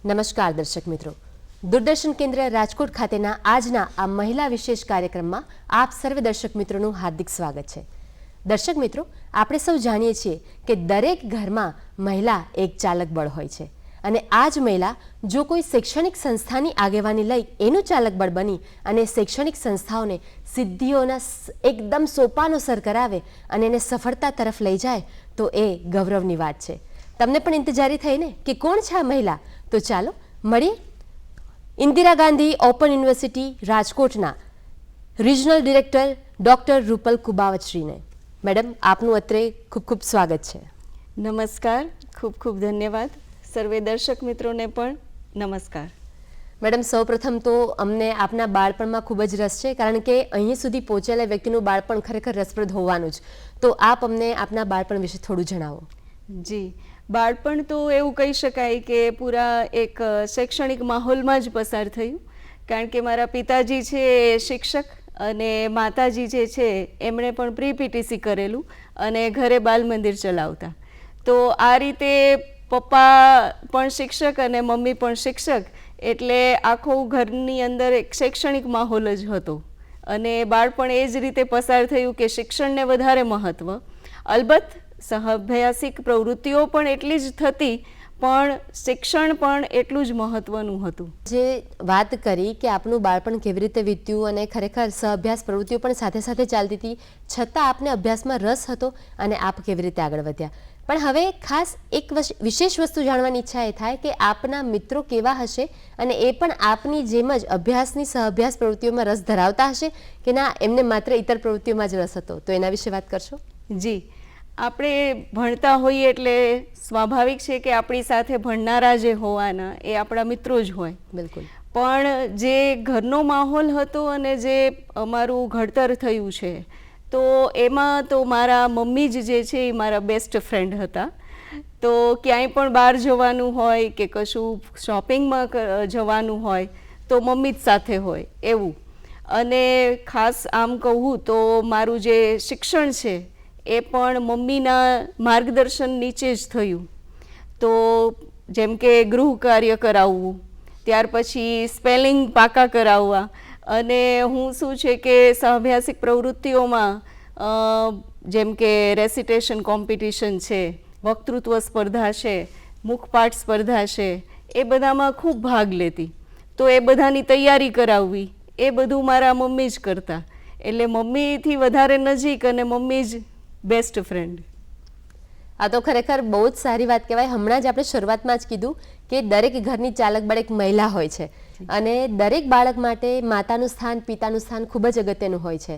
નમસ્કાર દર્શક મિત્રો, દૂરદર્શન કેન્દ્ર રાજકોટ ખાતેના આજના આ મહિલા વિશેષ કાર્યક્રમમાં આપ સર્વે દર્શક મિત્રોનું હાર્દિક સ્વાગત છે। દર્શક મિત્રો, આપણે સૌ જાણીએ છીએ કે દરેક ઘરમાં મહિલા એક ચાલક બળ હોય છે અને આ જ મહિલા જો કોઈ શૈક્ષણિક સંસ્થાની આગેવાની લઈ એનું ચાલક બળ બની અને શૈક્ષણિક સંસ્થાઓને સિદ્ધિઓના એકદમ સોપાનોસર કરાવે અને એને સફળતા તરફ લઈ જાય તો એ ગૌરવની વાત છે। તમને પણ ઇંતજારી થઈ ને કે કોણ છે આ મહિલા? તો ચાલો મળીએ ઇન્દિરા ગાંધી ઓપન યુનિવર્સિટી રાજકોટના રિજનલ ડિરેક્ટર ડૉક્ટર રૂપલ કુબાવતશ્રીને। મેડમ, આપનું અત્રે ખૂબ ખૂબ સ્વાગત છે। નમસ્કાર, ખૂબ ખૂબ ધન્યવાદ। સર્વે દર્શક મિત્રોને પણ નમસ્કાર। મેડમ, સૌપ્રથમ તો અમને આપના બાળપણમાં ખૂબ જ રસ છે, કારણ કે અહીં સુધી પહોંચેલા વ્યક્તિનું બાળપણ ખરેખર રસપ્રદ હોવાનું જ। તો આપ અમને આપના બાળપણ વિશે થોડું જણાવો। જી, બાળપણ તો એવું કહી શકાય કે પૂરા એક શૈક્ષણિક માહોલમાં જ પસાર થયું, કારણ કે મારા પિતાજી છે એ શિક્ષક અને માતાજી જે છે એમણે પણ પ્રી પીટીસી કરેલું અને ઘરે બાલ મંદિર ચલાવતા। તો આ રીતે પપ્પા પણ શિક્ષક અને મમ્મી પણ શિક્ષક, એટલે આખું ઘરની અંદર એક શૈક્ષણિક માહોલ જ હતો અને બાળપણ એ જ રીતે પસાર થયું કે શિક્ષણને વધારે મહત્ત્વ। અલબત્ત સહાભ્યાસિક પ્રવૃત્તિઓ પણ એટલી જ થતી, પણ શિક્ષણ પણ એટલું જ મહત્ત્વનું હતું। જે વાત કરી કે આપનું બાળપણ કેવી રીતે વીત્યું અને ખરેખર સહઅભ્યાસ પ્રવૃત્તિઓ પણ સાથે સાથે ચાલતી હતી, છતાં આપને અભ્યાસમાં રસ હતો અને આપ કેવી રીતે આગળ વધ્યા। પણ હવે ખાસ એક વિશેષ વસ્તુ જાણવાની ઈચ્છા એ થાય કે આપના મિત્રો કેવા હશે અને એ પણ આપની જેમ જ અભ્યાસની સહઅભ્યાસ પ્રવૃત્તિઓમાં રસ ધરાવતા હશે કે ના એમને માત્ર ઇતર પ્રવૃત્તિઓમાં જ રસ હતો? તો એના વિશે વાત કરશો। જી, આપણે ભણતા હોઈએ એટલે સ્વાભાવિક છે કે આપણી સાથે ભણનારા જે હોવાના એ આપણા મિત્રો જ હોય। બિલકુલ। પણ જે ઘરનો માહોલ હતો અને જે અમારું ઘડતર થયું છે, તો એમાં તો મારા મમ્મી જ જે છે એ મારા બેસ્ટ ફ્રેન્ડ હતા। તો ક્યાંય પણ બહાર જવાનું હોય કે કશું શોપિંગમાં જવાનું હોય તો મમ્મી જ સાથે હોય એવું। અને ખાસ આમ કહું તો મારું જે શિક્ષણ છે એ પણ મમ્મીના માર્ગદર્શન નીચે જ થયું। તો જેમ કે ગૃહ કાર્ય કરાવવું, ત્યાર પછી સ્પેલિંગ પાકા કરાવવા, અને હું શું છે કે સહઅભ્યાસિક પ્રવૃત્તિઓમાં જેમ કે રેસિટેશન કોમ્પિટિશન છે, વક્તૃત્વ સ્પર્ધા છે, મુખપાઠ સ્પર્ધા છે, એ બધામાં ખૂબ ભાગ લેતી। તો એ બધાની તૈયારી કરાવવી એ બધું મારા મમ્મી જ કરતા, એટલે મમ્મીથી વધારે નજીક અને મમ્મી જ બેસ્ટ ફ્રેન્ડ। આ તો ખરેખર બહુ જ સારી વાત કહેવાય। હમણાં જ આપણે શરૂઆતમાં જ કીધું કે દરેક ઘરની ચાલક બળ એક મહિલા હોય છે અને દરેક બાળક માટે માતાનું સ્થાન, પિતાનું સ્થાન ખૂબ જ અગત્યનું હોય છે।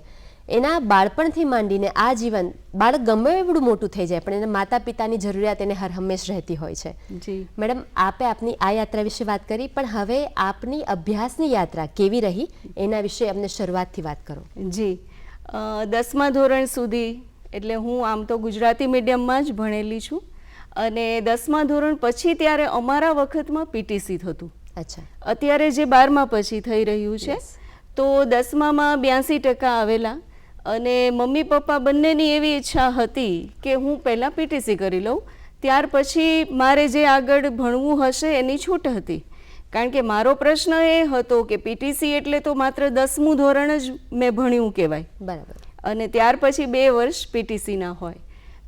એના બાળપણથી માંડીને આ જીવન બાળક ગમે એવડું મોટું થઈ જાય પણ એના માતા પિતાની જરૂરિયાત એને હર હંમેશ રહેતી હોય છે। જી મેડમ, આપે આપની આ યાત્રા વિશે વાત કરી, પણ હવે આપની અભ્યાસની યાત્રા કેવી રહી એના વિશે અમને શરૂઆતથી વાત કરો। જી, 10મા ધોરણ સુધી, એટલે હું આમ તો ગુજરાતી મીડિયમમાં જ ભણેલી છું અને 10મા ધોરણ પછી ત્યારે અમારા વખતમાં પીટીસી થતું। અચ્છા। અત્યારે જે 12મા પછી થઈ રહ્યું છે, તો 10મામાં 82% આવેલા અને મમ્મી પપ્પા બંનેની એવી ઈચ્છા હતી કે હું પહેલાં પીટીસી કરી લઉં, ત્યાર પછી મારે જે આગળ ભણવું હશે એની છૂટ હતી। કારણ કે મારો પ્રશ્ન એ હતો કે પીટીસી એટલે તો માત્ર 10મું ધોરણ જ મેં ભણ્યું કહેવાય, બરાબર, અને ત્યાર પછી 2 વર્ષ પીટીસીના હોય।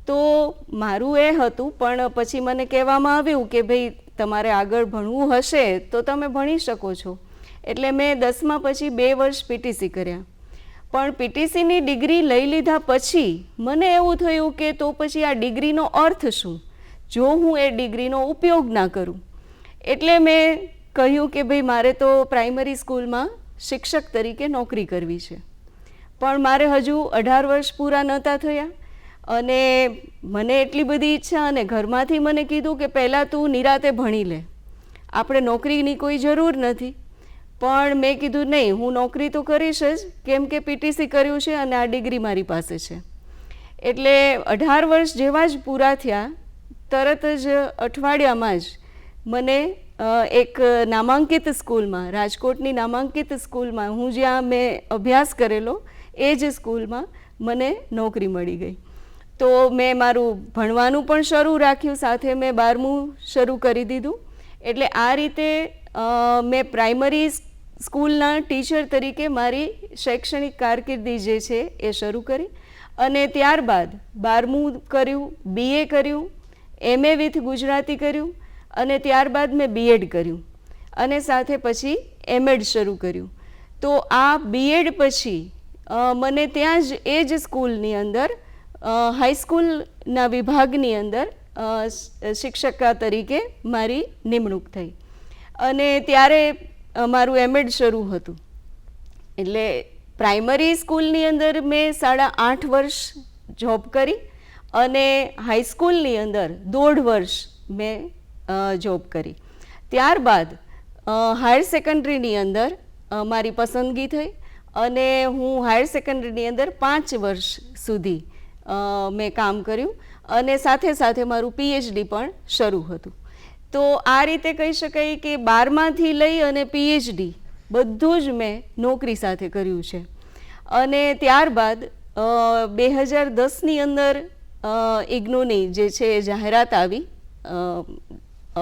તો મારું એ હતું, પણ પછી મને કહેવામાં આવ્યું કે ભાઈ તમારે આગળ ભણવું હશે તો તમે ભણી શકો છો, એટલે મેં 10મા પછી 2 વર્ષ પીટીસી કર્યા। પણ પીટીસીની ડિગ્રી લઈ લીધા પછી મને એવું થયું કે તો પછી આ ડિગ્રીનો અર્થ શું જો હું એ ડિગ્રીનો ઉપયોગ ના કરું? એટલે મેં કહ્યું કે ભાઈ મારે તો પ્રાઇમરી સ્કૂલમાં શિક્ષક તરીકે નોકરી કરવી છે, પણ મારે હજુ 18 વર્ષ પૂરા નહોતા થયા અને મને એટલી બધી ઈચ્છા, અને ઘરમાંથી મને કીધું કે પહેલાં તું નિરાતે ભણી લે, આપણે નોકરીની કોઈ જરૂર નથી। પણ મેં કીધું નહીં, હું નોકરી તો કરીશ જ, કેમ કે પીટીસી કર્યું છે અને આ ડિગ્રી મારી પાસે છે। એટલે 18 વર્ષ જેવા જ પૂરા થયા, તરત જ અઠવાડિયામાં જ મને એક નામાંકિત સ્કૂલમાં, રાજકોટની નામાંકિત સ્કૂલમાં, હું જ્યાં મેં અભ્યાસ કરેલો એ જ સ્કૂલમાં મને નોકરી મળી ગઈ। તો મેં મારું ભણવાનું પણ શરૂ રાખ્યું, સાથે મેં 12મું શરૂ કરી દીધું। એટલે આ રીતે મેં પ્રાઇમરી સ્કૂલના ટીચર તરીકે મારી શૈક્ષણિક કારકિર્દી જે છે એ શરૂ કરી અને ત્યારબાદ 12મું કર્યું, BA કર્યું, MA વિથ ગુજરાતી કર્યું અને ત્યારબાદ મેં B.Ed કર્યું અને સાથે પછી M.Ed શરૂ કર્યું. તો આ B.Ed પછી મને ત્યાં જ એ જ સ્કૂલની અંદર હાઈસ્કૂલના વિભાગની અંદર શિક્ષિકા તરીકે મારી નિમણૂક થઈ અને ત્યારે મારું M.Ed શરૂ હતું. એટલે પ્રાઇમરી સ્કૂલની અંદર મેં 8.5 વર્ષ જોબ કરી અને હાઈસ્કૂલની અંદર 1.5 વર્ષ મેં જોબ કરી. ત્યારબાદ હાયર સેકન્ડરીની અંદર મારી પસંદગી થઈ અને હું હાયર સેકન્ડરીની અંદર 5 વર્ષ સુધી મેં કામ કર્યું અને સાથે સાથે મારું PhD પણ શરૂ હતું. તો આ રીતે કહી શકાય કે 12માંથી લઈ અને PhD બધું જ મેં નોકરી સાથે કર્યું છે. અને ત્યારબાદ 2010ની અંદર ઇગ્નુની જે છે એ જાહેરાત આવી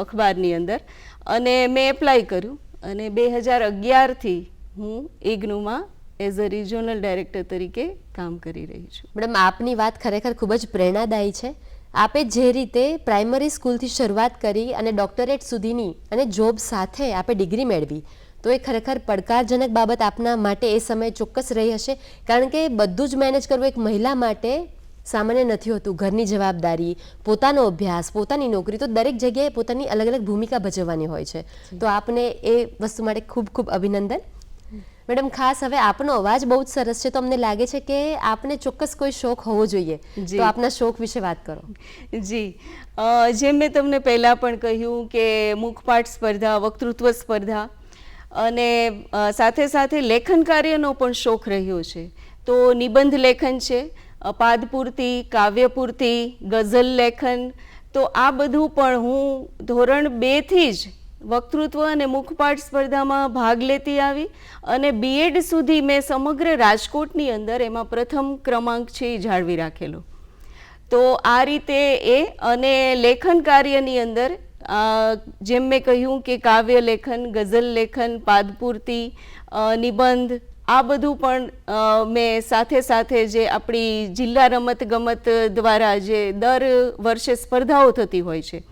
અખબારની અંદર અને મેં એપ્લાય કર્યું અને 2011થી હું ઇગ્નુમાં એઝ અ રિજિયોનલ ડાયરેક્ટર તરીકે કામ કરી રહી છું. મેડમ, આપની વાત ખરેખર ખૂબ જ પ્રેરણાદાયી છે. આપે જે રીતે પ્રાઇમરી સ્કૂલથી શરૂઆત કરી અને ડોક્ટરેટ સુધીની અને જોબ સાથે આપે ડિગ્રી મેળવી, તો એ ખરેખર પડકારજનક બાબત આપના માટે એ સમયે ચોક્કસ રહી હશે, કારણ કે બધું જ મેનેજ કરવું એક મહિલા માટે સામાન્ય નથી હોતું. ઘરની જવાબદારી, પોતાનો અભ્યાસ, પોતાની નોકરી, તો દરેક જગ્યાએ પોતાની અલગ અલગ ભૂમિકા ભજવવાની હોય છે. તો આપને એ વસ્તુ માટે ખૂબ ખૂબ અભિનંદન. મેડમ, ખાસ હવે આપનો અવાજ બહુ જ સરસ છે, તો અમને લાગે છે કે આપને ચોક્કસ કોઈ શોખ હોવો જોઈએ, તો આપના શોખ વિશે વાત કરો. જી, જેમ મેં તમને પહેલાં પણ કહ્યું કે મુખપાઠ સ્પર્ધા, વક્તૃત્વ સ્પર્ધા અને સાથે સાથે લેખન કાર્યનો પણ શોખ રહ્યો છે. તો નિબંધ લેખન છે, પાદપૂર્તિ, કાવ્યપૂર્તિ, ગઝલ લેખન, તો આ બધું પણ હું ધોરણ 2થી જ વક્તૃત્વ અને મુખપાઠ સ્પર્ધામાં ભાગ લેતી આવી અને B.Ed સુધી મેં સમગ્ર રાજકોટની અંદર એમાં પ્રથમ ક્રમાંક છે એ જાળવી રાખેલો. તો આ રીતે એ અને લેખન કાર્યની અંદર જેમ મેં કહ્યું કે કાવ્ય લેખન, ગઝલ લેખન, પાદપૂર્તિ, નિબંધ, આ બધું પણ મેં સાથે સાથે જે આપણી જિલ્લા રમતગમત દ્વારા જે દર વર્ષે સ્પર્ધાઓ થતી હોય છે,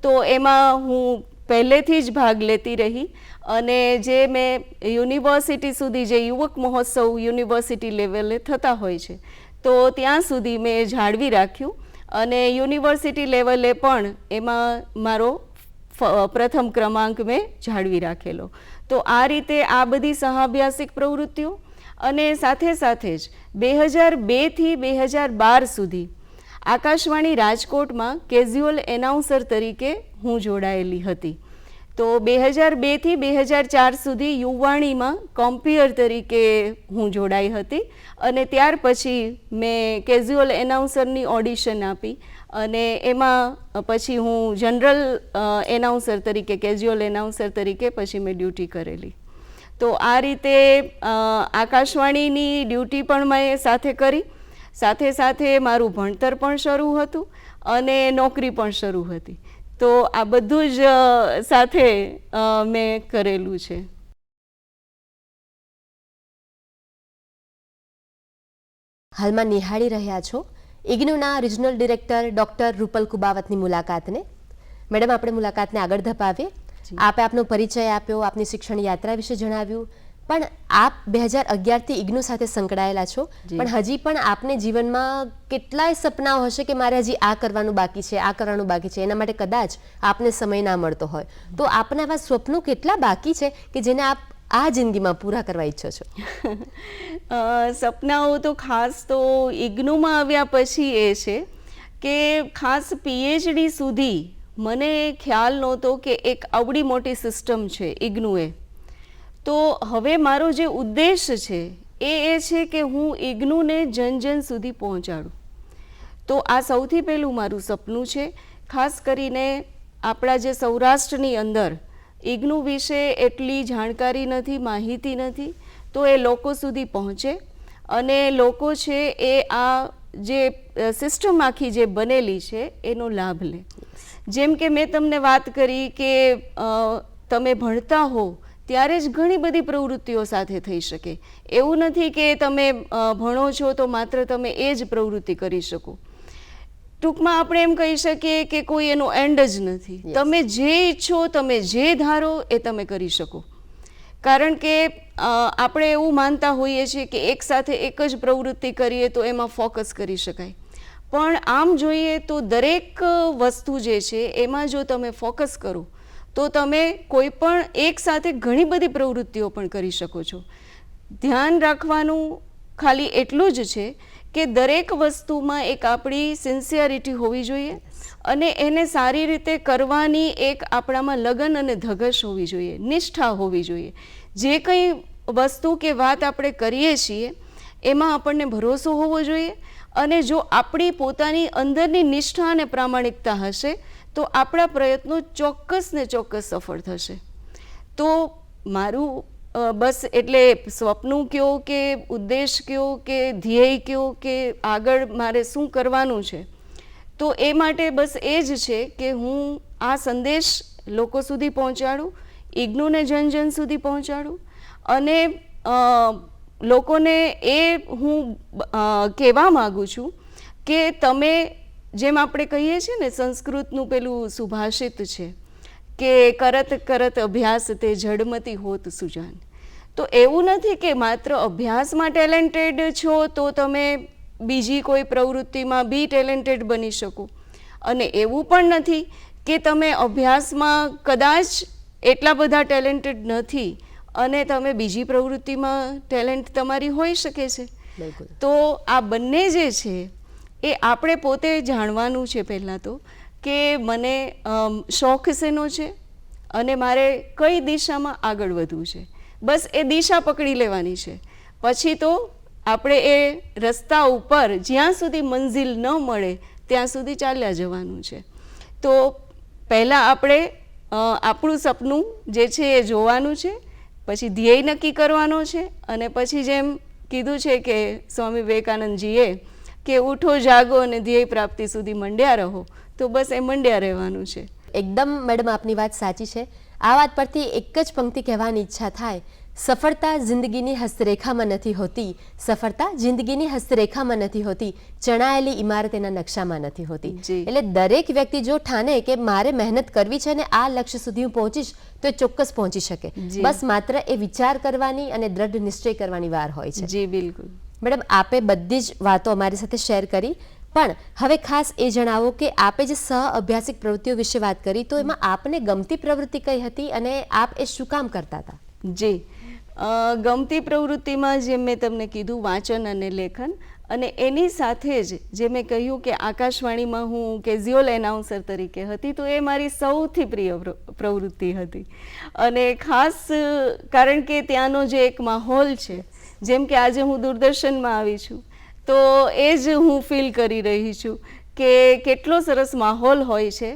તો એમાં હું પહેલેથી જ ભાગ લેતી રહી અને જે મેં યુનિવર્સિટી સુધી, જે યુવક મહોત્સવ યુનિવર્સિટી લેવલે થતા હોય છે, તો ત્યાં સુધી મેં જાળવી રાખ્યું અને યુનિવર્સિટી લેવલે પણ એમાં મારો પ્રથમ ક્રમાંક મેં જાળવી રાખેલો. તો આ રીતે આ બધી સહાભ્યાસિક પ્રવૃત્તિઓ અને સાથે સાથે જ 2002થી 2012 સુધી આકાશવાણી રાજકોટમાં કેઝ્યુઅલ એનાઉન્સર તરીકે હું જોડાયેલી હતી. તો 2002થી 2004 સુધી યુવાણીમાં કોમ્પિયર તરીકે હું જોડાઈ હતી અને ત્યાર પછી મેં કેઝ્યુઅલ એનાઉન્સરની ઓડિશન આપી અને એમાં પછી હું જનરલ એનાઉન્સર તરીકે, કેઝ્યુઅલ એનાઉન્સર તરીકે પછી મેં ડ્યુટી કરેલી. તો આ રીતે આકાશવાણીની ડ્યુટી પણ મેં સાથે કરી, સાથે સાથે મારું ભણતર પણ શરૂ હતું અને નોકરી પણ શરૂ હતી. તો આ બધું જ સાથે મેં કરેલું છે. હાલમાં નિહાળી રહ્યા છો ઇગ્નુના રિજનલ ડિરેક્ટર ડૉક્ટર રૂપલ કુબાવતની મુલાકાતને. મેડમ, આપણે મુલાકાતને આગળ ધપાવીએ. આપે આપનો પરિચય આપ્યો, આપની શિક્ષણ યાત્રા વિશે જણાવ્યું, પણ આપ 2011થી ઇગ્નુ સાથે સંકળાયેલા છો, પણ હજી પણ આપને જીવનમાં કેટલાય સપનાઓ હશે કે મારે હજી આ કરવાનું બાકી છે, આ કરવાનું બાકી છે, એના માટે કદાચ આપને સમય ના મળતો હોય, તો આપના આવા સ્વપ્નો કેટલા બાકી છે કે જેને આપ આ જિંદગીમાં પૂરા કરવા ઈચ્છો છો? સપનાઓ તો ખાસ તો ઇગ્નુમાં આવ્યા પછી એ છે કે ખાસ PhD સુધી મને ખ્યાલ નહોતો કે એક આવડી મોટી સિસ્ટમ છે ઇગ્નુએ. તો હવે મારો જે ઉદ્દેશ છે એ છે કે હું ઇગ્નુને જન જન સુધી પહોંચાડું. તો આ સૌથી પહેલું મારું સપનું છે. ખાસ કરીને આપણા જે સૌરાષ્ટ્રની અંદર ઇગ્નુ વિશે એટલી જાણકારી નથી, માહિતી નથી, તો એ લોકો સુધી પહોંચે અને લોકો છે એ આ જે સિસ્ટમ આખી જે બનેલી છે એનો લાભ લે. જેમ કે મેં તમને વાત કરી કે તમે ભણતા હો ત્યારે જ ઘણી બધી પ્રવૃત્તિઓ સાથે થઈ શકે. એવું નથી કે તમે ભણો છો તો માત્ર તમે એ જ પ્રવૃત્તિ કરી શકો. ટૂંકમાં આપણે એમ કહી શકીએ કે કોઈ એનો એન્ડ જ નથી. તમે જે ઈચ્છો, તમે જે ધારો એ તમે કરી શકો. કારણ કે આપણે એવું માનતા હોઈએ છીએ કે એક સાથે એક જ પ્રવૃત્તિ કરીએ તો એમાં ફોકસ કરી શકાય, પણ આમ જોઈએ તો દરેક વસ્તુ જે છે એમાં જો તમે ફોકસ કરો તો તમે કોઈ પણ એક સાથે ઘણી બધી પ્રવૃત્તિઓ પણ કરી શકો છો. ધ્યાન રાખવાનું ખાલી એટલું જ છે કે દરેક વસ્તુમાં એક આપણી સિન્સિયરિટી હોવી જોઈએ અને એને સારી રીતે કરવાની એક આપણામાં લગન અને ધગશ હોવી જોઈએ, નિષ્ઠા હોવી જોઈએ. જે કંઈ વસ્તુ કે વાત આપણે કરીએ છીએ એમાં આપણને ભરોસો હોવો જોઈએ અને જો આપણી પોતાની અંદરની નિષ્ઠા અને પ્રામાણિકતા હશે તો આપણા પ્રયત્નો ચોક્કસ ને ચોક્કસ સફળ થશે. તો મારું બસ એટલે સ્વપ્નું કહો કે ઉદ્દેશ કહો કે ધ્યેય કહો કે આગળ મારે શું કરવાનું છે, તો એ માટે બસ એ જ છે કે હું આ સંદેશ લોકો સુધી પહોંચાડું, ઇગ્નુને જન જન સુધી પહોંચાડું અને લોકોને એ હું કહેવા માગું છું કે તમે જેમ આપણે કહીએ છીએ ને, સંસ્કૃતનું પેલું સુભાષિત છે કે કરત કરત અભ્યાસ તે જડમતી હોત સુજાન. તો એવું નથી કે માત્ર અભ્યાસમાં ટેલેન્ટેડ છો તો તમે બીજી કોઈ પ્રવૃત્તિમાં બી ટેલેન્ટેડ બની શકો, અને એવું પણ નથી કે તમે અભ્યાસમાં કદાચ એટલા બધા ટેલેન્ટેડ નથી અને તમે બીજી પ્રવૃત્તિમાં ટેલેન્ટ તમારી હોઈ શકે છે. તો આ બંને જે છે એ આપણે પોતે જાણવાનું છે પહેલાં તો, કે મને શોખ શેનો છે અને મારે કઈ દિશામાં આગળ વધવું છે. બસ એ દિશા પકડી લેવાની છે. પછી તો આપણે એ રસ્તા ઉપર જ્યાં સુધી મંજિલ ન મળે ત્યાં સુધી ચાલ્યા જવાનું છે. તો પહેલાં આપણે આપણું સપનું જે છે એ જોવાનું છે, પછી ધ્યેય નક્કી કરવાનો છે અને પછી જેમ કીધું છે કે સ્વામી વિવેકાનંદજીએ કે ઉઠો જાગો અને ધ્યેય પ્રાપ્તિ સુધી મંડ્યા રહો, તો બસ એ મંડ્યા રહેવાનું છે. એકદમ મેડમ આપની વાત સાચી છે. આ વાત પરથી એક જ પંક્તિ કહેવાની ઈચ્છા થાય, સફળતા જિંદગીની હસ્તરેખામાં નથી હોતી, સફળતા જિંદગીની હસ્તરેખામાં નથી હોતી, ચણાયેલી ઇમારત એના નકશામાં નથી હોતી. એટલે દરેક વ્યક્તિ જો ઠાને કે મારે મહેનત કરવી છે અને આ લક્ષ્ય સુધી હું પહોંચીશ તો એ ચોક્કસ પહોંચી શકે. બસ માત્ર એ વિચાર કરવાની અને દ્રઢ નિશ્ચય કરવાની વાર હોય છે. જી બિલકુલ. મેડમ, આપે બધી જ વાતો અમારી સાથે શેર કરી, પણ હવે ખાસ એ જણાવો કે આપે જે સહ અભ્યાસિક પ્રવૃત્તિઓ વિશે વાત કરી તો એમાં આપને ગમતી પ્રવૃત્તિ કઈ હતી અને આપ એ શું કામ કરતા હતા? જી, ગમતી પ્રવૃત્તિમાં જેમ મેં તમને કીધું વાંચન અને લેખન, અને એની સાથે જ જે મેં કહ્યું કે આકાશવાણીમાં હું કેઝ્યુઅલ એનાઉન્સર તરીકે હતી, તો એ મારી સૌથી પ્રિય પ્રવૃત્તિ હતી. અને ખાસ કારણ કે ત્યાંનો જે એક માહોલ છે, જેમ કે આજે હું દૂરદર્શનમાં આવી છું તો એ જ હું ફીલ કરી રહી છું કે કેટલો સરસ માહોલ હોય છે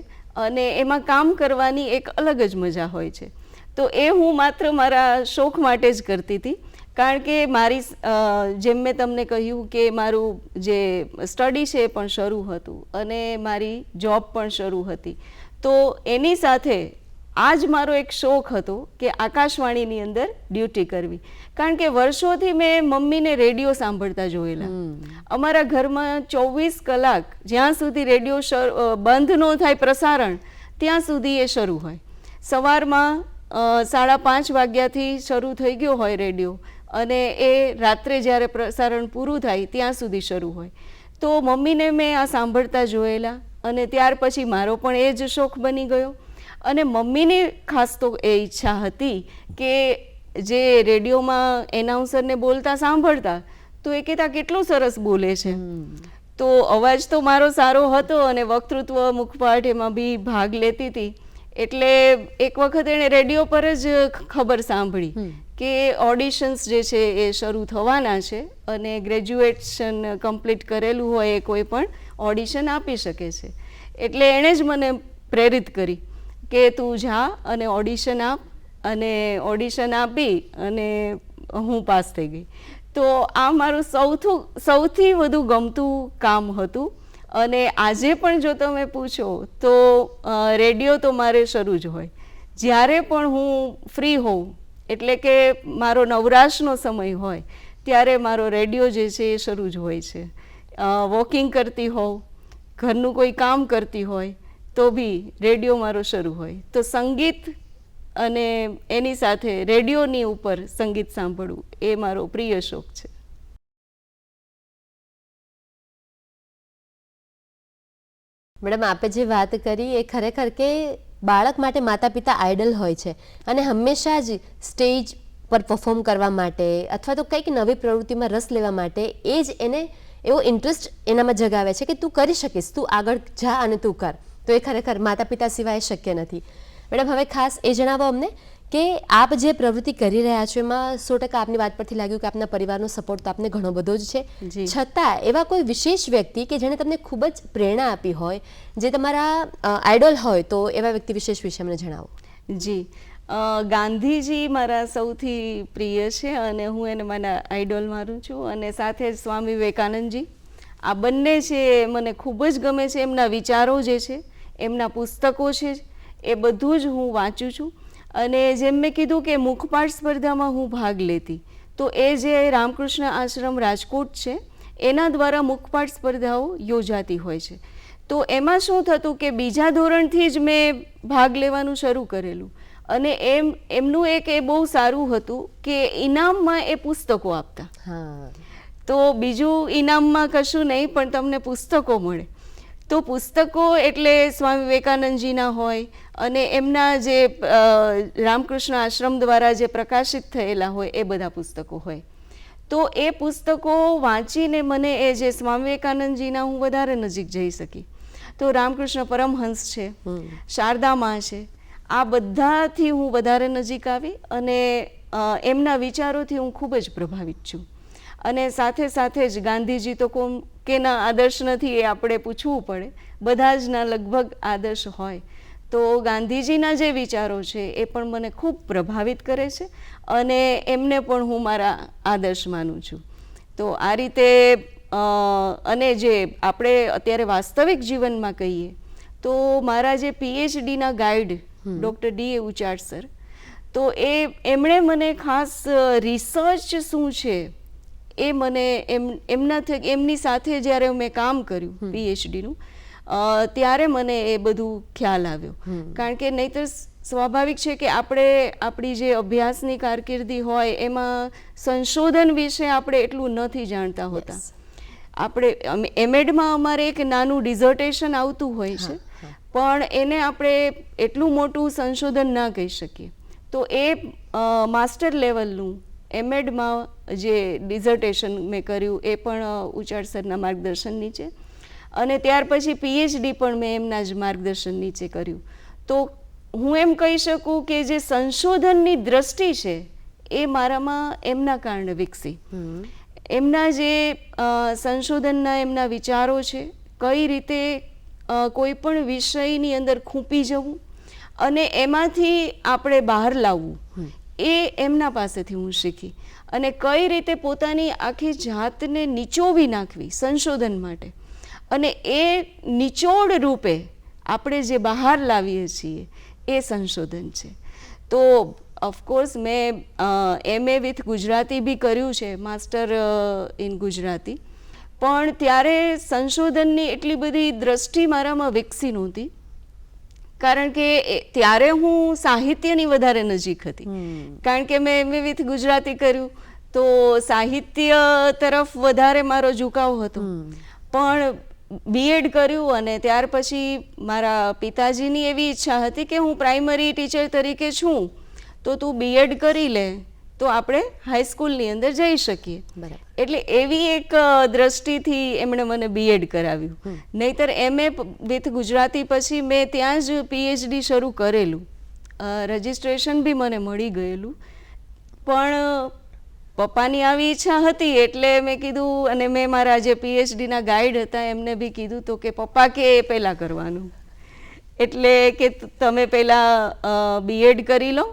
અને એમાં કામ કરવાની એક અલગ જ મજા હોય છે. તો એ હું માત્ર મારા શોખ માટે જ કરતી હતી, કારણ કે મારી જેમ મેં તમને કહ્યું કે મારું જે સ્ટડી છે એ પણ શરૂ હતું અને મારી જોબ પણ શરૂ હતી. તો એની સાથે આ જ મારો એક શોખ હતો કે આકાશવાણીની અંદર ડ્યુટી કરવી, કારણ કે વર્ષોથી મેં મમ્મીને રેડિયો સાંભળતા જોયેલા. અમારા ઘરમાં 24 કલાક જ્યાં સુધી રેડિયો બંધ ન થાય પ્રસારણ ત્યાં સુધી એ શરૂ હોય. સવારમાં 5:30 વાગ્યાથી શરૂ થઈ ગયો હોય રેડિયો અને એ રાત્રે જ્યારે પ્રસારણ પૂરું થાય ત્યાં સુધી શરૂ હોય. તો મમ્મીને મેં આ સાંભળતા જોયેલા અને ત્યાર પછી મારો પણ એ જ શોખ બની ગયો. અને મમ્મીની ખાસ તો એ ઈચ્છા હતી કે જે રેડિયોમાં એનાઉન્સરને બોલતા સાંભળતા તો એ કહેતા કેટલું સરસ બોલે છે. તો અવાજ તો મારો સારો હતો અને વક્તૃત્વ મુખપાઠ એમાં બી ભાગ લેતી હતી. એટલે એક વખત એણે રેડિયો પર જ ખબર સાંભળી કે ઓડિશન્સ જે છે એ શરૂ થવાના છે અને ગ્રેજ્યુએશન કમ્પ્લીટ કરેલું હોય એ કોઈ પણ ઓડિશન આપી શકે છે. એટલે એણે જ મને પ્રેરિત કરી કે તું જા અને ઓડિશન આપ, અને ઓડિશન આપી અને હું પાસ થઈ ગઈ. તો આ મારું સૌથી વધુ ગમતું કામ હતું અને આજે પણ જો તમે પૂછો તો રેડિયો તો મારે શરૂ જ હોય. જ્યારે પણ હું ફ્રી હોઉં, એટલે કે મારો નવરાશનો સમય હોય, ત્યારે મારો રેડિયો જે છે એ શરૂ જ હોય છે. વોકિંગ કરતી હોઉં, ઘરનું કોઈ કામ કરતી હોય તો બી રેડિયો મારો શરૂ હોય. તો સંગીત અને એની સાથે રેડિયોની ઉપર સંગીત સાંભળવું એ મારો પ્રિય શોખ છે. મેડમ, આપે જે વાત કરી એ ખરેખર કે બાળક માટે માતા પિતા આઇડલ હોય છે અને હંમેશા જ સ્ટેજ પર પરફોર્મ કરવા માટે અથવા તો કંઈક નવી પ્રવૃત્તિમાં રસ લેવા માટે એ જ એને એવો ઇન્ટરેસ્ટ એનામાં જગાવે છે કે તું કરી શકીશ, તું આગળ જા અને તું કર. તો એ ખરેખર માતા પિતા સિવાય શક્ય નથી. મેડમ, હવે ખાસ એ જણાવો અમને કે આપ જે પ્રવૃત્તિ કરી રહ્યા છો એમાં 100% આપની વાત પરથી લાગ્યું કે આપના પરિવારનો સપોર્ટ તો આપને ઘણો બધો જ છે. છતાં એવા કોઈ વિશેષ વ્યક્તિ કે જેણે તમને ખૂબ જ પ્રેરણા આપી હોય, જે તમારા આઇડોલ હોય, તો એવા વ્યક્તિ વિશેષ અમને જણાવો. જી, ગાંધીજી મારા સૌથી પ્રિય છે અને હું એને મારા આઇડોલ માનું છું. અને સાથે જ સ્વામી વિવેકાનંદજી, આ બંને છે મને ખૂબ જ ગમે છે. એમના વિચારો જે છે, એમના પુસ્તકો છે, એ બધું જ હું વાંચું છું. અને જેમ મેં કીધું કે મુખપાઠ સ્પર્ધામાં હું ભાગ લેતી, તો એ જે રામકૃષ્ણ આશ્રમ રાજકોટ છે એના દ્વારા મુખપાઠ સ્પર્ધાઓ યોજાતી હોય છે. તો એમાં શું થતું કે બીજા ધોરણથી જ મેં ભાગ લેવાનું શરૂ કરેલું. અને એમનું એક એ બહુ સારું હતું કે ઇનામમાં એ પુસ્તકો આપતા. તો બીજું ઇનામમાં કશું નહીં, પણ તમને પુસ્તકો મળે. તો પુસ્તકો એટલે સ્વામી વિવેકાનંદજીના હોય અને એમના જે રામકૃષ્ણ આશ્રમ દ્વારા જે પ્રકાશિત થયેલા હોય એ બધા પુસ્તકો હોય. તો એ પુસ્તકો વાંચીને મને એ જે સ્વામી વિવેકાનંદજીના હું વધારે નજીક જઈ શકી. તો રામકૃષ્ણ પરમહંસ છે, શારદા મા છે, આ બધાથી હું વધારે નજીક આવી અને એમના વિચારોથી હું ખૂબ જ પ્રભાવિત છું. અને સાથે સાથે જ ગાંધીજી તો કેના આદર્શ નથી એ આપણે પૂછવું પડે, બધા જ ના લગભગ આદર્શ હોય. તો ગાંધીજીના જે વિચારો છે એ પણ મને ખૂબ પ્રભાવિત કરે છે અને એમને પણ હું મારા આદર્શ માનું છું. તો આ રીતે અને જે આપણે અત્યારે વાસ્તવિક જીવનમાં કહીએ તો મારા જે પીએચડીના ગાઈડ ડૉક્ટર ડી. એ. ઉચાડ સર, તો એમણે મને ખાસ રિસર્ચ શું છે એ મને એમની સાથે જ્યારે મેં કામ કર્યું પીએચડીનું, ત્યારે મને એ બધું ખ્યાલ આવ્યો. કારણ કે નહીંતર સ્વાભાવિક છે કે આપણે આપણી જે અભ્યાસની કારકિર્દી હોય એમાં સંશોધન વિશે આપણે એટલું નથી જાણતા હોતા. આપણે એમએડમાં અમારે એક નાનું ડિઝર્ટેશન આવતું હોય છે, પણ એને આપણે એટલું મોટું સંશોધન ના કહી શકીએ. તો એ માસ્ટર લેવલનું એમએડમાં જે ડિઝર્ટેશન મેં કર્યું એ પણ ઉચાડ સરના માર્ગદર્શન નીચે, અને ત્યાર પછી પીએચડી પણ મેં એમના જ માર્ગદર્શન નીચે કર્યું. તો હું એમ કહી શકું કે જે સંશોધનની દ્રષ્ટિ છે એ મારામાં એમના કારણે વિકસી. એમના જે સંશોધનના એમના વિચારો છે, કઈ રીતે કોઈ પણ વિષયની અંદર ખૂંપી જવું અને એમાંથી આપણે બહાર લાવવું, એ એમના પાસેથી હું શીખી. અને કઈ રીતે પોતાની આખી જાતને નિચોવી નાખવી સંશોધન માટે, અને એ નિચોડ રૂપે આપણે જે બહાર લાવીએ છીએ એ સંશોધન છે. તો ઓફકોર્સ મેં MA વિથ ગુજરાતી બી કર્યું છે, માસ્ટર ઇન ગુજરાતી, પણ ત્યારે સંશોધનની એટલી બધી દ્રષ્ટિ મારામાં વિકસી નહોતી, કારણ કે ત્યારે હું સાહિત્યની વધારે નજીક હતી. કારણ કે મેં MA વિથ ગુજરાતી કર્યું તો સાહિત્ય તરફ વધારે મારો ઝુકાવ હતો. પણ બીએડ કર્યું અને ત્યાર પછી મારા પિતાજીની એવી ઈચ્છા હતી કે હું પ્રાઇમરી ટીચર તરીકે છું, તો તું બીએડ કરી લે તો આપણે હાઈસ્કૂલની અંદર જઈ શકીએ. એટલે એવી એક દ્રષ્ટિથી એમણે મને બીએડ કરાવ્યું. નહીતર MA વિથ ગુજરાતી પછી મેં ત્યાં જ પીએચડી શરૂ કરેલું, રજિસ્ટ્રેશન બી મને મળી ગયેલું. પણ પપ્પાની આવી ઈચ્છા હતી એટલે મેં કીધું, અને મેં મારા જે પીએચડીના ગાઈડ હતા એમને બી કીધું તો કે પપ્પા કે એ પહેલાં કરવાનું, એટલે કે તમે પહેલાં બીએડ કરી લો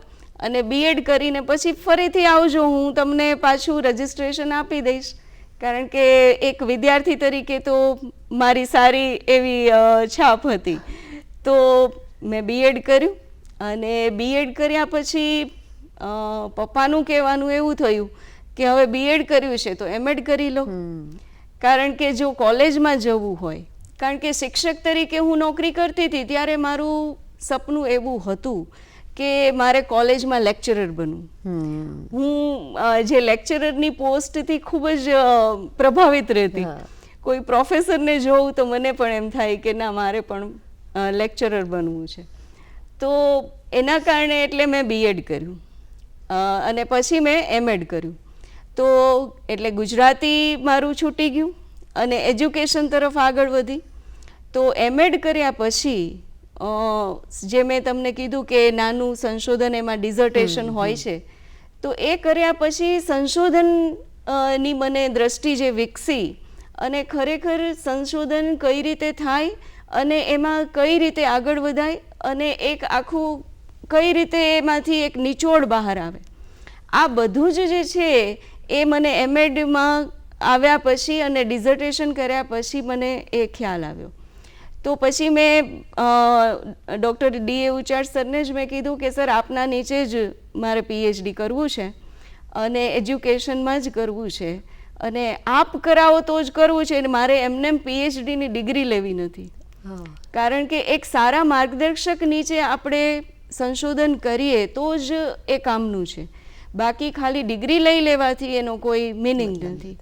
અને બીએડ કરીને પછી ફરીથી આવજો, હું તમને પાછું રજિસ્ટ્રેશન આપી દઈશ. કારણ કે એક વિદ્યાર્થી તરીકે તો મારી સારી એવી છાપ હતી. તો મેં બીએડ કર્યું અને બીએડ કર્યા પછી પપ્પાનું કહેવાનું એવું થયું કે હવે બીએડ કર્યું છે તો એમએડ કરી લો. કારણ કે જો કોલેજમાં જવું હોય, કારણ કે શિક્ષક તરીકે હું નોકરી કરતી હતી ત્યારે મારું સપનું એવું હતું કે મારે કોલેજમાં લેક્ચરર બનવું. હું જે લેક્ચરરની પોસ્ટથી ખૂબ જ પ્રભાવિત રહેતી. કોઈ પ્રોફેસરને જોઉં તો મને પણ એમ થાય કે ના, મારે પણ લેક્ચરર બનવું છે. તો એના કારણે એટલે મેં બીએડ કર્યું અને પછી મેં એમએડ કર્યું. તો એટલે ગુજરાતી મારું છૂટી ગયું અને એજ્યુકેશન તરફ આગળ વધી. તો એમએડ કર્યા પછી જે મેં તમને કીધું કે નાનું સંશોધન, એમાં ડિઝર્ટેશન હોય છે, તો એ કર્યા પછી સંશોધનની મને દ્રષ્ટિ જે વિકસી અને ખરેખર સંશોધન કઈ રીતે થાય અને એમાં કઈ રીતે આગળ વધાય અને એક આખું કઈ રીતે એમાંથી એક નિચોડ બહાર આવે, આ બધું જ જે છે એ મને એમએડમાં આવ્યા પછી અને ડિઝર્ટેશન કર્યા પછી મને એ ખ્યાલ આવ્યો. તો પછી મેં ડૉક્ટર ડી એ ઉચાડ સરને જ મેં કીધું કે સર, આપના નીચે જ મારે પીએચડી કરવું છે અને એજ્યુકેશનમાં જ કરવું છે અને આપ કરાવો તો જ કરવું છે. મારે એમને પીએચડીની ડિગ્રી લેવી નથી. કારણ કે એક સારા માર્ગદર્શક નીચે આપણે સંશોધન કરીએ તો જ એ કામનું છે. બાકી ખાલી ડિગ્રી લઈ લેવાથી એનો કોઈ મિનિંગ નથી.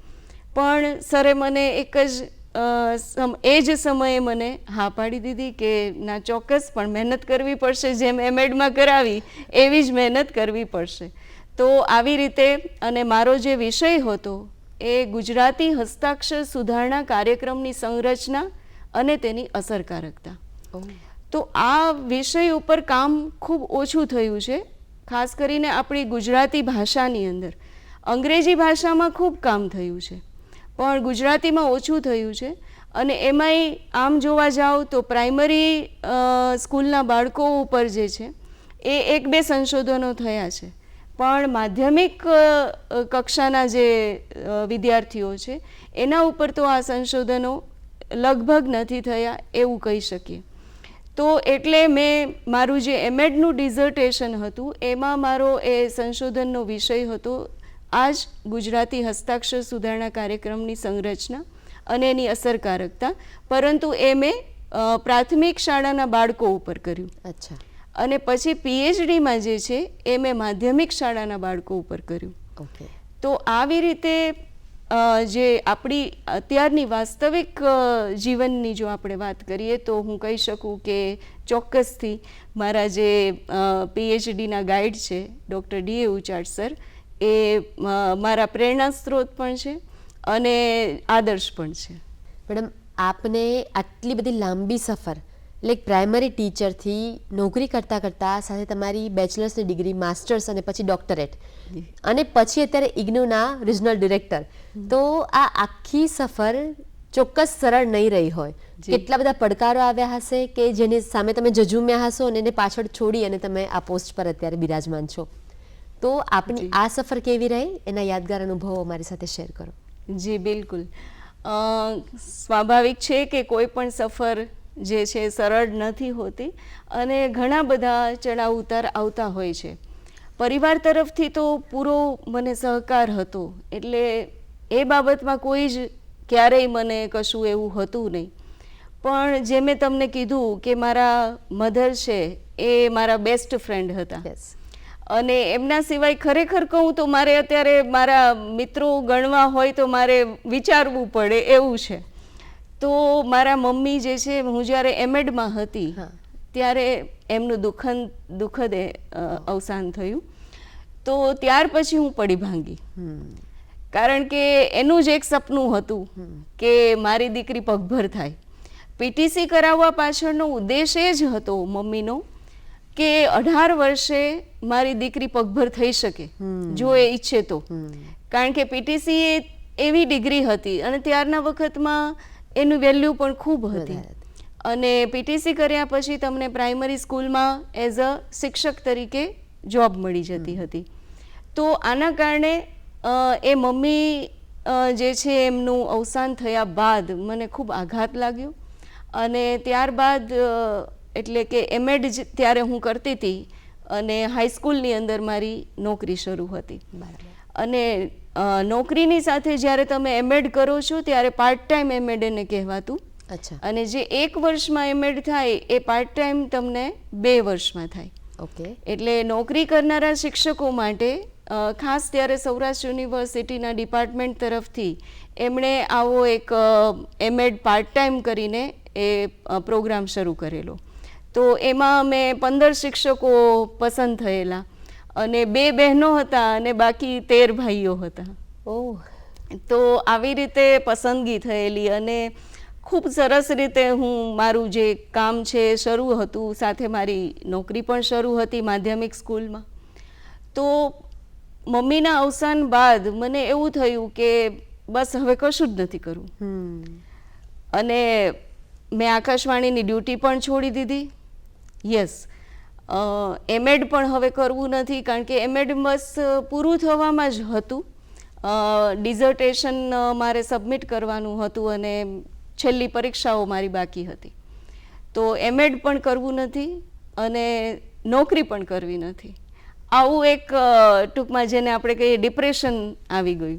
પણ સરે મને એક જ એ જ સમયે મને હા પાડી દીધી કે ના, ચોક્કસ, પણ મહેનત કરવી પડશે. જેમ એમએડમાં કરાવી એવી જ મહેનત કરવી પડશે. તો આવી રીતે અને મારો જે વિષય હતો એ ગુજરાતી હસ્તાક્ષર સુધારણા કાર્યક્રમની સંરચના અને તેની અસરકારકતા. તો આ વિષય ઉપર કામ ખૂબ ઓછું થયું છે, ખાસ કરીને આપણી ગુજરાતી ભાષાની અંદર. અંગ્રેજી ભાષામાં ખૂબ કામ થયું છે પણ ગુજરાતીમાં ઓછું થયું છે. અને એમાંય આમ જોવા જાઓ તો પ્રાઇમરી સ્કૂલના બાળકો ઉપર જે છે એ 1-2 સંશોધનો થયા છે, પણ માધ્યમિક કક્ષાના જે વિદ્યાર્થીઓ છે એના ઉપર તો આ સંશોધનો લગભગ નથી થયા એવું કહી શકીએ. તો એટલે મેં મારું જે એમએડનું ડિઝર્ટેશન હતું એમાં મારો એ સંશોધનનો વિષય હતો આ જ ગુજરાતી હસ્તાક્ષર સુધારણા કાર્યક્રમની સંરચના અને એની અસરકારકતા. પરંતુ એ મેં પ્રાથમિક શાળાના બાળકો ઉપર કર્યું. અચ્છા. અને પછી પીએચડીમાં જે છે એ મેં માધ્યમિક શાળાના બાળકો ઉપર કર્યું. તો આવી રીતે જે આપણી અત્યારની વાસ્તવિક જીવનની જો આપણે વાત કરીએ તો હું કહી શકું કે ચોક્કસથી મારા જે પીએચડીના ગાઈડ છે ડૉક્ટર ડી એ ઉચાડ સર, એ મારા પ્રેરણા સ્ત્રોત પણ છે અને આદર્શ પણ છે. મેડમ, આપને આટલી બધી લાંબી સફર, એટલે પ્રાઇમરી ટીચરથી નોકરી કરતાં કરતાં સાથે તમારી બેચલર્સની ડિગ્રી, માસ્ટર્સ અને પછી ડોક્ટરેટ અને પછી અત્યારે ઇગ્નુના રિજનલ ડિરેક્ટર, તો આ આખી સફર ચોક્કસ સરળ નહીં રહી હોય. કેટલા બધા પડકારો આવ્યા હશે કે જેની સામે તમે ઝઝૂમ્યા હશો અને એને પાછળ છોડી અને તમે આ પોસ્ટ પર અત્યારે બિરાજમાન છો. તો આપની આ સફર કેવી રહી, એના યાદગાર અનુભવો અમારી સાથે શેર કરો. જી બિલકુલ. સ્વાભાવિક છે કે કોઈ પણ સફર જે છે સરળ નથી હોતી અને ઘણા બધા ચડાવ ઉતાર આવતા હોય છે. પરિવાર તરફથી તો પૂરો મને સહકાર હતો, એટલે એ બાબતમાં કોઈ જ ક્યારેય મને કશું એવું હતું નહીં. પણ જે મેં તમને કીધું કે મારા મધર છે એ મારા બેસ્ટ ફ્રેન્ડ હતા અને એમના સિવાય ખરેખર કહું તો મારે અત્યારે મારા મિત્રો ગણવા હોય તો મારે વિચારવું પડે એવું છે. તો મારા મમ્મી જે છે, હું જ્યારે એમએડમાં હતી ત્યારે એમનું દુઃખદ અવસાન થયું. તો ત્યાર પછી હું પડી ભાંગી, કારણ કે એનું જ એક સપનું હતું કે મારી દીકરી પગભર થાય. પીટીસી કરાવવા પાછળનો ઉદ્દેશ એ જ હતો મમ્મીનો કે 18 વર્ષે મારી દીકરી પગભર થઈ શકે જો એ ઈચ્છે તો. કારણ કે પીટીસી એ એવી ડિગ્રી હતી અને ત્યારના વખતમાં એનું વેલ્યુ પણ ખૂબ હતી. અને પીટીસી કર્યા પછી તમને પ્રાઇમરી સ્કૂલમાં એઝ અ શિક્ષક તરીકે જોબ મળી જતી હતી. તો આના કારણે એ મમ્મી જે છે એમનું અવસાન થયા બાદ મને ખૂબ આઘાત લાગ્યો અને ત્યારબાદ એટલે કે એમએડ ત્યારે હું કરતી હતી અને હાઈસ્કૂલની અંદર મારી નોકરી શરૂ હતી. અને નોકરીની સાથે જ્યારે તમે એમએડ કરો છો ત્યારે પાર્ટ ટાઈમ એમએડ એને કહેવાતું. અને જે 1 વર્ષમાં એમએડ થાય એ પાર્ટ ટાઈમ તમને 2 વર્ષમાં થાય. ઓકે. એટલે નોકરી કરનારા શિક્ષકો માટે ખાસ ત્યારે સૌરાષ્ટ્ર યુનિવર્સિટીના ડિપાર્ટમેન્ટ તરફથી એમણે આવો એક એમએડ પાર્ટ ટાઈમ કરીને એ પ્રોગ્રામ શરૂ કરેલો. તો એમાં મેં 15 શિક્ષકો પસંદ થયેલા અને 2 બહેનો હતા અને બાકી 13 ભાઈઓ હતા. ઓહ. તો આવી રીતે પસંદગી થયેલી અને ખૂબ સરસ રીતે હું મારું જે કામ છે શરૂ હતું, સાથે મારી નોકરી પણ શરૂ હતી માધ્યમિક સ્કૂલમાં. તો મમ્મીના અવસાન બાદ મને એવું થયું કે બસ હવે કશું જ નથી કરવું અને મેં આકાશવાણીની ડ્યુટી પણ છોડી દીધી. યસ, એમએડ પણ હવે કરવું નથી કારણ કે એમએડ બસ પૂરું થવામાં જ હતું. ડિઝર્ટેશન મારે સબમિટ કરવાનું હતું અને છેલ્લી પરીક્ષાઓ મારી બાકી હતી. તો એમએડ પણ કરવું નથી અને નોકરી પણ કરવી નથી. આવું એક ટૂંકમાં જેને આપણે કહીએ ડિપ્રેશન આવી ગયું.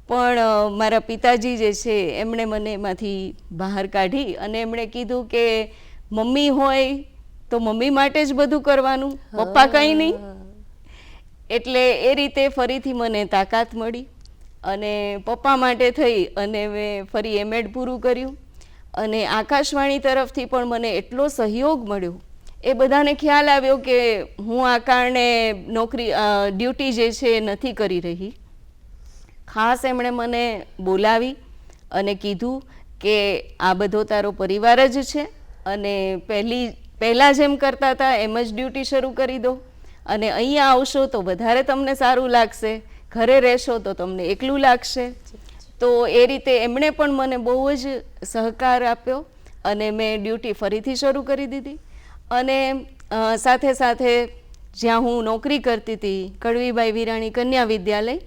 પણ મારા પિતાજી જે છે એમણે મને એમાંથી બહાર કાઢી અને એમણે કીધું કે મમ્મી હોય તો મમ્મી માટે જ બધું કરવાનું, પપ્પા કંઈ નહીં. એટલે એ રીતે ફરીથી મને તાકાત મળી અને પપ્પા માટે થઈ અને મેં ફરી એમએડ પૂરું કર્યું. અને આકાશવાણી તરફથી પણ મને એટલો સહયોગ મળ્યો, એ બધાને ખ્યાલ આવ્યો કે હું આ કારણે નોકરી ડ્યુટી જે છે એ નથી કરી રહી. ખાસ એમણે મને બોલાવી અને કીધું કે આ બધો તારો પરિવાર જ છે અને પહેલાં જેમ કરતા હતા એમ જ ડ્યુટી શરૂ કરી દો અને અહીંયા આવશો તો વધારે તમને સારું લાગશે, ઘરે રહેશો તો તમને એકલું લાગશે. તો એ રીતે એમણે પણ મને બહુ જ સહકાર આપ્યો અને મેં ડ્યુટી ફરીથી શરૂ કરી દીધી. અને સાથે સાથે જ્યાં હું નોકરી કરતી હતી કડવીબાઈ વિરાણી કન્યા વિદ્યાલય,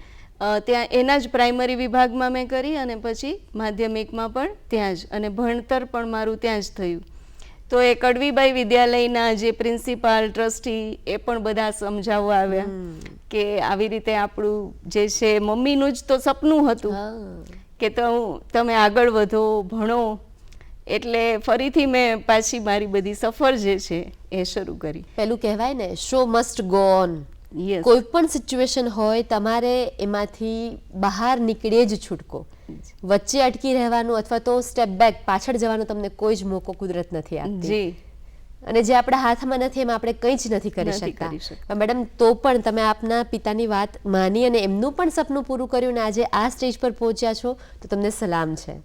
ત્યાં એના જ પ્રાઇમરી વિભાગમાં મેં કરી અને પછી માધ્યમિકમાં પણ ત્યાં જ, અને ભણતર પણ મારું ત્યાં જ થયું. તો એ કડવીબાઈ વિદ્યાલયના જે પ્રિન્સિપાલ, ટ્રસ્ટી એ પણ બધા સમજાવવા આવ્યા કે આવી રીતે આપણું જે છે મમ્મીનું જ તો સપનું હતું કે તમે આગળ વધો, ભણો. એટલે ફરીથી મેં પાછી મારી બધી સફર જે છે એ શરૂ કરી. પેલું કહેવાય ને, શો મસ્ટ ગો ઓન. કોઈ પણ સિચ્યુએશન હોય તમારે એમાંથી બહાર નીકળે જ છૂટકો. વચ્ચે અટકી રહેવાનું અથવા તો સ્ટેપ બેક પાછળ જવાનો તમને કોઈ જ મોકો કુદરત નથી આપતી. અને જે આપણા હાથમાં નથી એમાં આપણે કંઈ જ નથી કરી શકતા. મેડમ, તો પણ તમે આપના પિતાની વાત માની અને એમનું પણ સપનું પૂરું કર્યું અને આજે આ સ્ટેજ પર પહોંચ્યા છો તો તમને સલામ છે.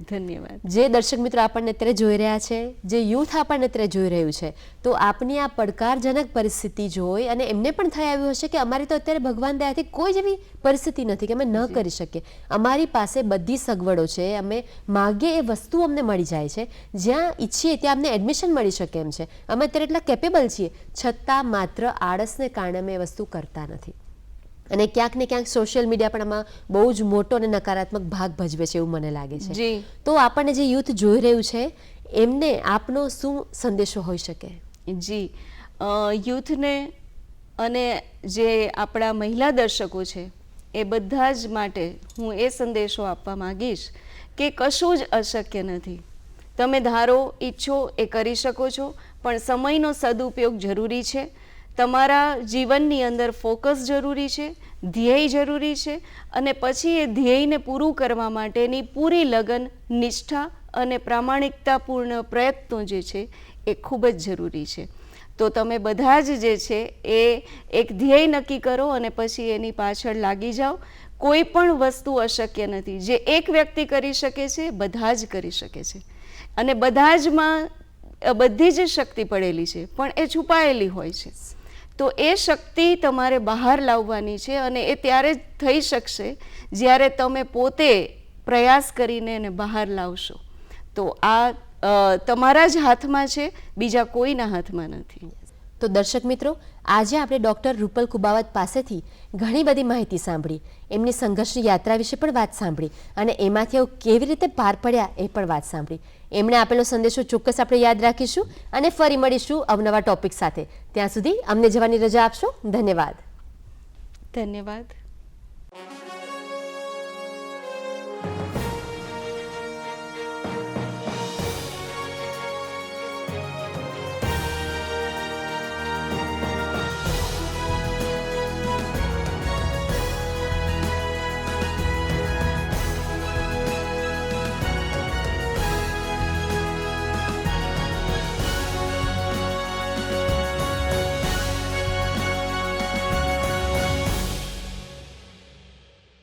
ધન્યવાદ. જે દર્શક મિત્રો આપણને અત્યારે જોઈ રહ્યા છે, જે યુથ આપણને અત્યારે જોઈ રહ્યું છે, તો આપની આ પડકારજનક પરિસ્થિતિ જોઈ અને એમને પણ થઈ આવ્યું હશે કે અમારી તો અત્યારે ભગવાન દયાથી કોઈ જ એવી પરિસ્થિતિ નથી કે અમે ન કરી શકીએ. અમારી પાસે બધી સગવડો છે, અમે માગીએ એ વસ્તુ અમને મળી જાય છે, જ્યાં ઈચ્છીએ ત્યાં અમને એડમિશન મળી શકે એમ છે. અમે અત્યારે એટલા કેપેબલ છીએ, છતાં માત્ર આળસને કારણે અમે એ વસ્તુ કરતા નથી. અને ક્યાંક ને ક્યાંક સોશિયલ મીડિયા પણ આમાં બહુ જ મોટો અને નકારાત્મક ભાગ ભજવે છે એવું મને લાગે છે. તો આપણને જે યુથ જોઈ રહ્યું છે એમને આપનો શું સંદેશો હોઈ શકે? જી, યુથને અને જે આપણા મહિલા દર્શકો છે એ બધા જ માટે હું એ સંદેશો આપવા માંગીશ કે કશું જ અશક્ય નથી. તમે ધારો, ઈચ્છો એ કરી શકો છો, પણ સમયનો સદુપયોગ જરૂરી છે. તમારા જીવનની અંદર ફોકસ જરૂરી છે, ધ્યેય જરૂરી છે અને પછી એ ધ્યેયને પૂરું કરવા માટેની પૂરી લગન, નિષ્ઠા અને પ્રામાણિકતાપૂર્ણ પ્રયત્નો જે છે એ ખૂબ જ જરૂરી છે. તો તમે બધા જ જે છે એ એક ધ્યેય નક્કી કરો અને પછી એની પાછળ લાગી જાઓ. કોઈ પણ વસ્તુ અશક્ય નથી. જે એક વ્યક્તિ કરી શકે છે બધા જ કરી શકે છે અને બધા જમાં બધી જ શક્તિ પડેલી છે, પણ એ છુપાયેલી હોય છે. તો એ શક્તિ તમારે બહાર લાવવાની છે અને એ ત્યારે જ થઈ શકશે જ્યારે તમે પોતે પ્રયાસ કરીને એને બહાર લાવશો. તો આ તમારા જ હાથમાં છે, બીજા કોઈના હાથમાં નથી. તો દર્શક મિત્રો, આજે આપણે ડૉક્ટર રૂપલ કુબાવત પાસેથી ઘણી બધી માહિતી સાંભળી, એમની સંઘર્ષની યાત્રા વિશે પણ વાત સાંભળી અને એમાંથી આવું કેવી રીતે પાર પડ્યા એ પણ વાત સાંભળી. એમણે આપેલો સંદેશો ચોક્કસ આપણે યાદ રાખીશું અને ફરી મળીશું અવનવા ટોપિક સાથે. ત્યાં સુધી અમને જવાની રજા આપશો. ધન્યવાદ. ધન્યવાદ.